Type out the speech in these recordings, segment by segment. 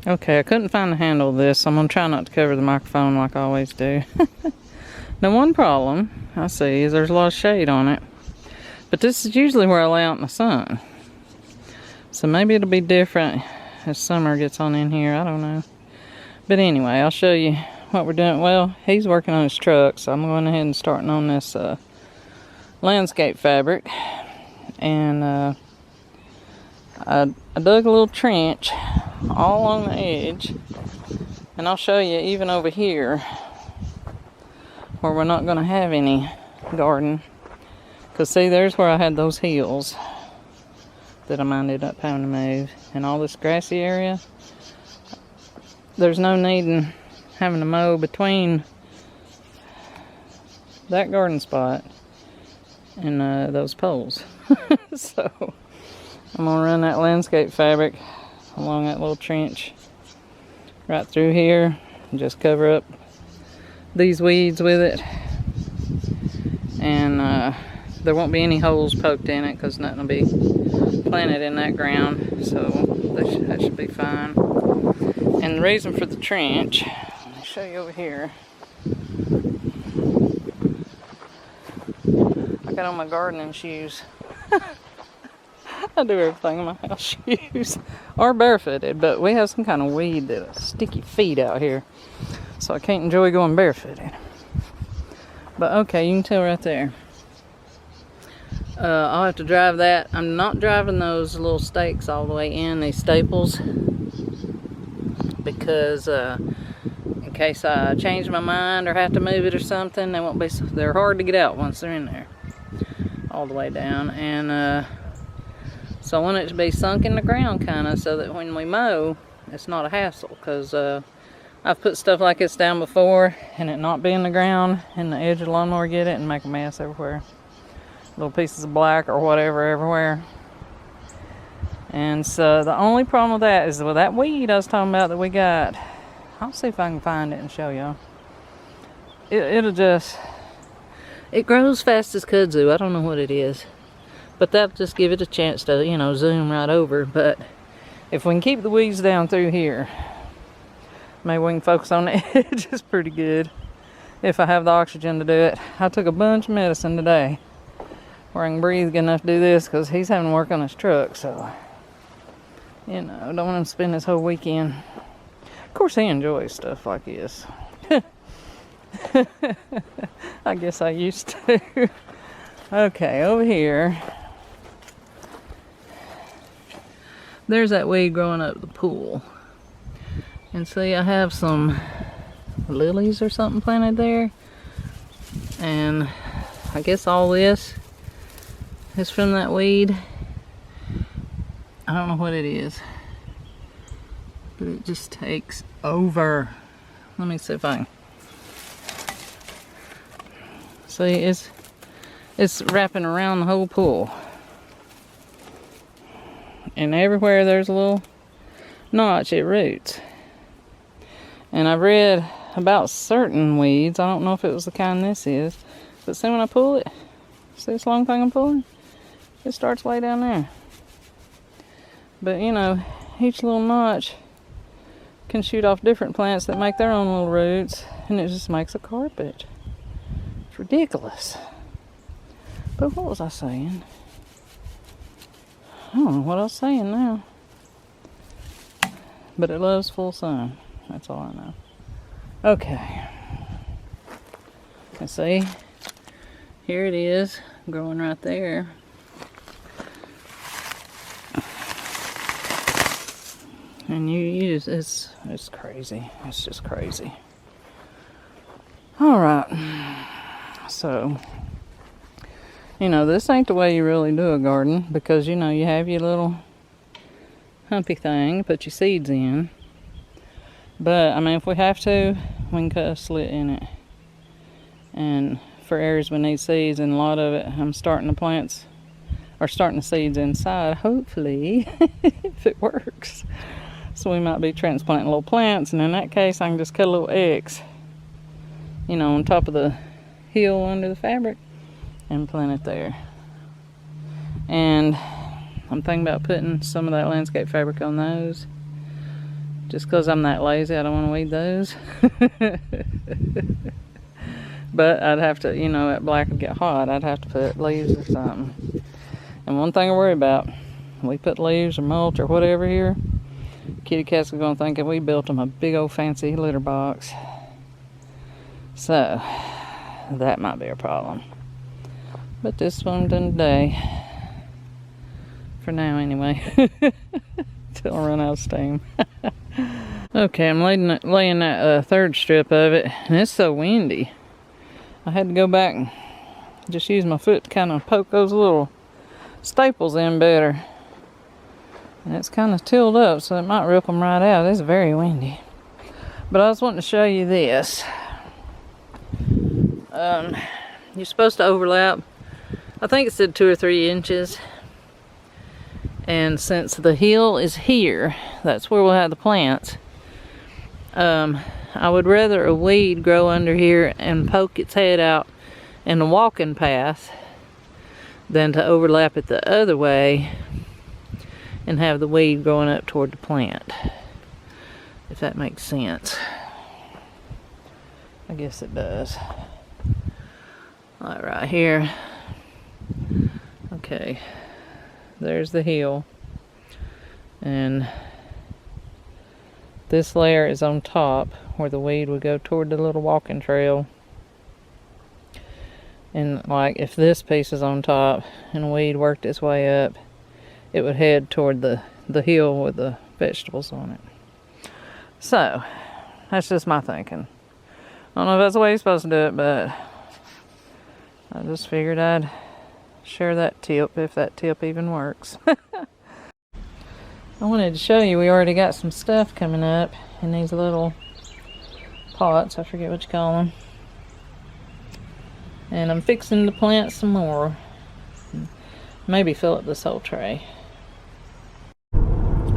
Okay, I couldn't find the handle of this, so I'm going to try not to cover the microphone like I always do. Now, one problem I see is there's a lot of shade on it. But this is usually where I lay out in the sun. So maybe it'll be different as summer gets on in here. I don't know. But anyway, I'll show you what we're doing. Well, he's working on his truck, so I'm going ahead and starting on this landscape fabric. And I dug a little trench all along the edge. And I'll show you even over here where we're not going to have any garden. Because see, there's where I had those hills that I ended up having to move. And all this grassy area, there's no need in having to mow between that garden spot and those poles. So I'm going to run that landscape fabric along that little trench right through here and just cover up these weeds with it. And there won't be any holes poked in it because nothing will be planted in that ground, so that should be fine. And the reason for the trench, let me show you over here. I got on my gardening shoes. I do everything in my house shoes, or barefooted, but we have some kind of weed that'll stick your feet out here, so I can't enjoy going barefooted. But okay, you can tell right there. I'll have to drive that. I'm not driving those little stakes all the way in, these staples, because in case I change my mind or have to move it or something, they won't be. They're hard to get out once they're in there, all the way down. And so I want it to be sunk in the ground, kind of, so that when we mow, it's not a hassle. Because I've put stuff like this down before, and it not be in the ground, and the edge of the lawnmower get it and make a mess everywhere. Little pieces of black or whatever everywhere. And so the only problem with that is with that weed I was talking about that we got. I'll see if I can find it and show y'all. It'll just, it grows fast as kudzu. I don't know what it is, but that'll just give it a chance to, you know, zoom right over. But if we can keep the weeds down through here, maybe we can focus on the edge. It's pretty good if I have the oxygen to do it. I took a bunch of medicine today where I can breathe good enough to do this, because he's having to work on his truck, so, you know, don't want him to spend his whole weekend. Of course, he enjoys stuff like this. I guess I used to. Okay, over here, there's that weed growing up the pool. And see, I have some lilies or something planted there. And I guess all this is from that weed. I don't know what it is, but it just takes over. Let me see if I can. See, it's wrapping around the whole pool. And everywhere there's a little notch, it roots. And I've read about certain weeds. I don't know if it was the kind this is, but see when I pull it, see this long thing I'm pulling? It starts way down there. But you know, each little notch can shoot off different plants that make their own little roots, and it just makes a carpet. It's ridiculous. But what was I saying? I don't know what I was saying now. But it loves full sun. That's all I know. Okay. Let's see. Here it is, growing right there. And you just, it's crazy. It's just crazy. Alright. So, you know, this ain't the way you really do a garden, because, you know, you have your little humpy thing, put your seeds in. But, I mean, if we have to, we can cut a slit in it. And for areas we need seeds, and a lot of it, I'm starting the plants, or starting the seeds inside, hopefully, if it works. So we might be transplanting little plants, and in that case, I can just cut a little X, you know, on top of the hill under the fabric, and plant it there. And I'm thinking about putting some of that landscape fabric on those. Just because I'm that lazy, I don't want to weed those. But I'd have to, you know, that black would get hot. I'd have to put leaves or something. And one thing I worry about, we put leaves or mulch or whatever here, kitty cats are going to think that we built them a big old fancy litter box. So, that might be a problem. But this one done today. For now, anyway. Till I run out of steam. Okay, I'm laying that third strip of it, and it's so windy. I had to go back and just use my foot to kind of poke those little staples in better. And it's kind of tilled up, so it might rip them right out. It's very windy. But I was wanting to show you this. You're supposed to overlap, I think it said 2 or 3 inches. And since the hill is here, that's where we'll have the plants. I would rather a weed grow under here and poke its head out in the walking path than to overlap it the other way and have the weed growing up toward the plant. If that makes sense. I guess it does. Like right here. Okay. There's the hill. And this layer is on top where the weed would go toward the little walking trail. And like if this piece is on top and the weed worked its way up, it would head toward the hill with the vegetables on it. So, that's just my thinking. I don't know if that's the way you're supposed to do it, but I just figured I'd share that tip, if that tip even works. I wanted to show you, we already got some stuff coming up in these little pots. I forget what you call them. And I'm fixing to plant some more. Maybe fill up this whole tray.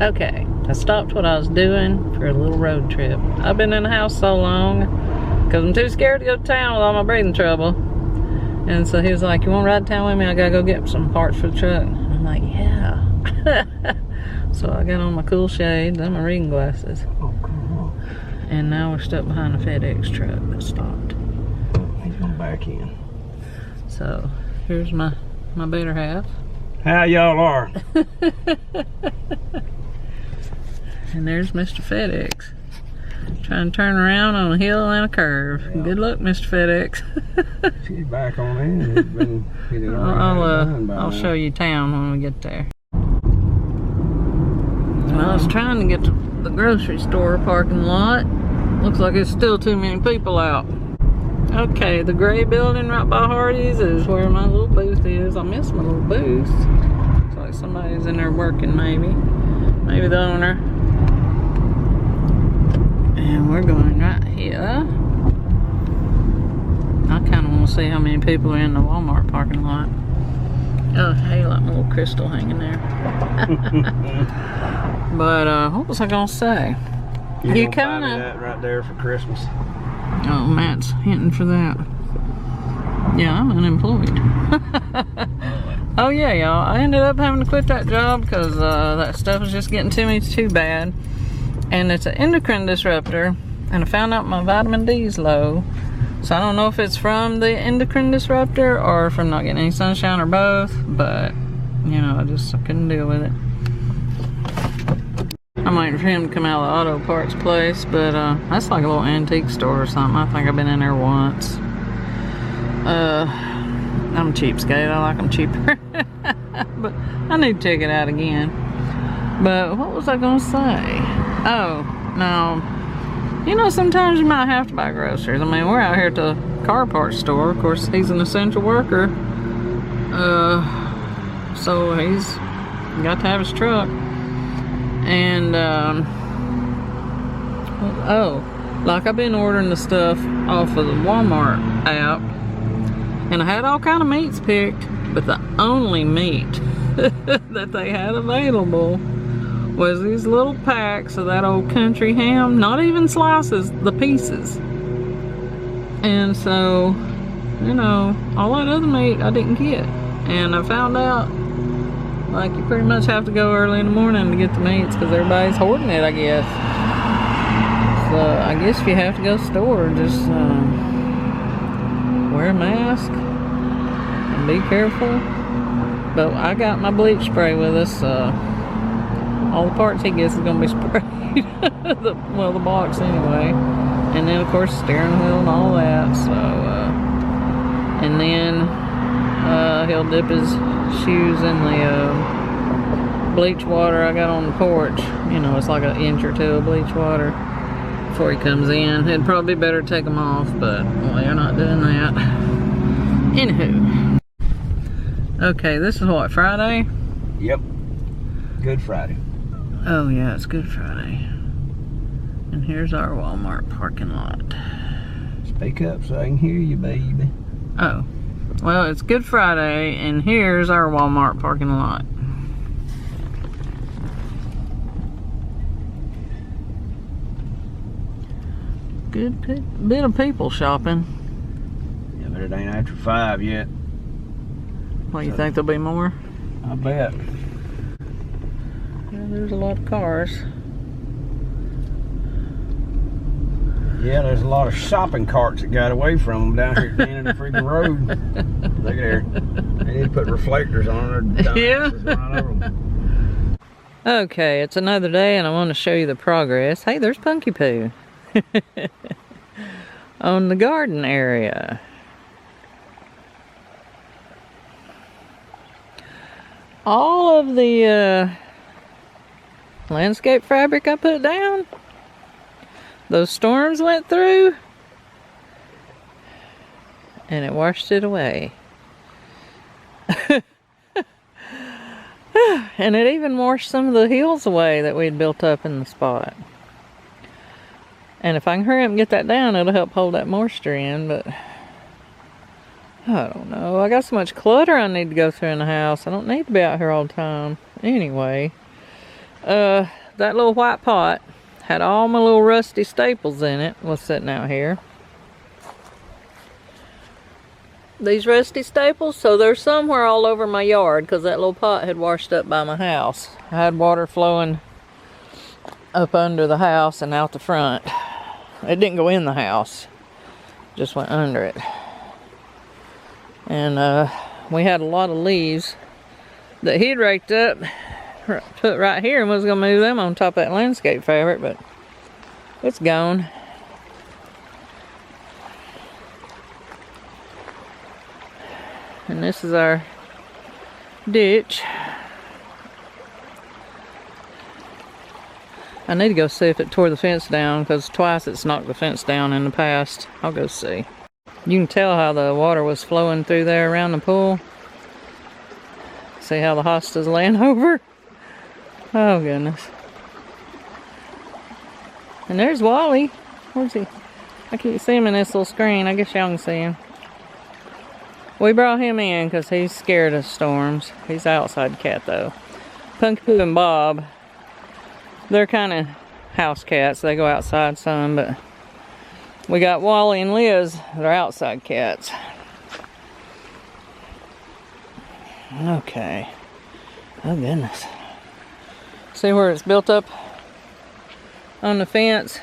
Okay, I stopped what I was doing for a little road trip. I've been in the house so long because I'm too scared to go to town with all my breathing trouble. And so he was like, you want to ride to town with me? I gotta go get some parts for the truck. And I'm like, yeah. So I got on my cool shades and my reading glasses. Oh, cool. And now we're stuck behind a FedEx truck that stopped. He's going back in. So here's my better half. How y'all are? And there's Mr. FedEx. Trying to turn around on a hill and a curve. Yeah. Good luck, Mr. FedEx. She's back on in. It's been I'll show you town when we get there. Well, I was trying to get to the grocery store parking lot. Looks like there's still too many people out. Okay, the gray building right by Hardee's is where my little booth is. I miss my little booth. Looks like somebody's in there working, maybe. Maybe the owner. And we're going right here. I kind of want to see how many people are in the Walmart parking lot. Oh, hey, like my little crystal hanging there. But, what was I going to say? You kind of that right there for Christmas. Oh, Matt's hinting for that. Yeah, I'm unemployed. Oh yeah, y'all. I ended up having to quit that job because that stuff was just getting to me too bad. And it's an endocrine disruptor, and I found out my vitamin D is low. So I don't know if it's from the endocrine disruptor or from not getting any sunshine or both, but you know, I couldn't deal with it. I'm waiting for him to come out of the auto parts place, but that's like a little antique store or something. I think I've been in there once. I'm a cheapskate. I like them cheaper. But I need to check it out again. But what was I gonna say? Oh, now, you know, sometimes you might have to buy groceries. I mean, we're out here at the car parts store. Of course, he's an essential worker. So he's got to have his truck. And, like I've been ordering the stuff off of the Walmart app, and I had all kind of meats picked, but the only meat that they had available was these little packs of that old country ham, not even slices, the pieces. And so, you know, all that other meat I didn't get. And I found out, like, you pretty much have to go early in the morning to get the meats because everybody's hoarding it, I guess. I guess if you have to go store, just wear a mask and be careful. But I got my bleach spray with us. All the parts he gets is gonna be sprayed. the box anyway. And then of course steering wheel and all that. So and then he'll dip his shoes in the bleach water I got on the porch. You know, it's like an inch or two of bleach water before he comes in. It'd probably be better to take them off, but well, they're not doing that. Anywho. Okay, this is what, Friday? Yep. Good Friday. Oh yeah, it's Good Friday. And here's our Walmart parking lot. Speak up so I can hear you, baby. Oh. Well, it's Good Friday, and here's our Walmart parking lot. Good bit of people shopping. Yeah, but it ain't after 5 yet. Well, you think there'll be more? I bet. Yeah, there's a lot of cars. Yeah, there's a lot of shopping carts that got away from them down here at the end of the freaking road. Look at there. They need to put reflectors on there. Yeah. Right over them. Okay, it's another day and I want to show you the progress. Hey, there's Punky Poo. On the garden area. All of the landscape fabric I put down, those storms went through and it washed it away. And it even washed some of the hills away that we'd built up in the spot. And if I can hurry up and get that down, it'll help hold that moisture in, but I don't know. I got so much clutter I need to go through in the house. I don't need to be out here all the time. Anyway, that little white pot had all my little rusty staples in it. Was sitting out here. These rusty staples, so they're somewhere all over my yard because that little pot had washed up by my house. I had water flowing up under the house and out the front. It didn't go in the house, just went under it. And we had a lot of leaves that he'd raked up, put right here, and was gonna move them on top of that landscape fabric, but it's gone. And this is our ditch. I need to go see if it tore the fence down, because twice it's knocked the fence down in the past. I'll go see. You can tell how the water was flowing through there around the pool. See how the hosta's laying over? Oh goodness. And there's Wally. Where's he? I can't see him in this little screen. I guess y'all can see him. We brought him in because he's scared of storms. He's an outside cat though. Punky Poo and Bob, they're kind of house cats. They go outside some, but we got Wally and Liz, they're outside cats. Okay. Oh goodness. See where it's built up on the fence?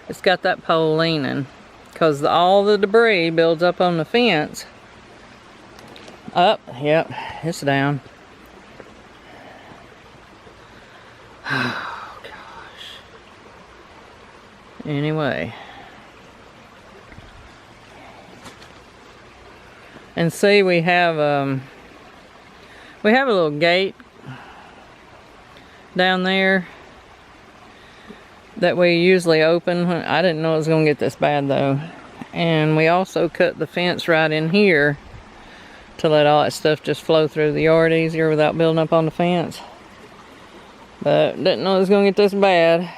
It's got that pole leaning because all the debris builds up on the fence. Up, yep, it's down. Oh gosh. Anyway. And see, we have a little gate down there that we usually open. I didn't know it was gonna get this bad though. And we also cut the fence right in here to let all that stuff just flow through the yard easier without building up on the fence. But didn't know it was gonna get this bad.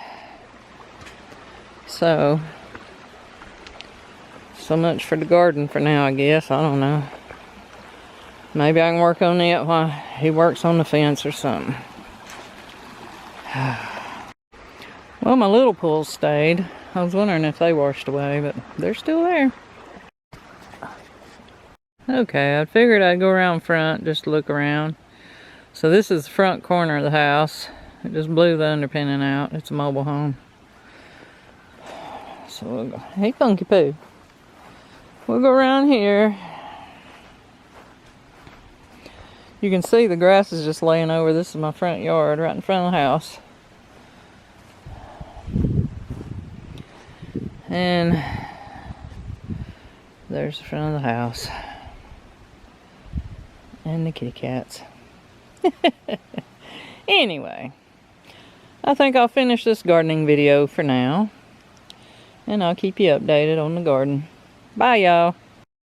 So much for the garden for now, I guess. I don't know. Maybe I can work on it while he works on the fence or something. Well, my little pools stayed. I was wondering if they washed away, but they're still there. Okay, I figured I'd go around front just to look around. So this is the front corner of the house. It just blew the underpinning out. It's a mobile home. So we'll go. Hey, Funky Poo. We'll go around here. You can see the grass is just laying over. This is my front yard, right in front of the house. And there's the front of the house. And the kitty cats. Anyway, I think I'll finish this gardening video for now. And I'll keep you updated on the garden. Bye, y'all.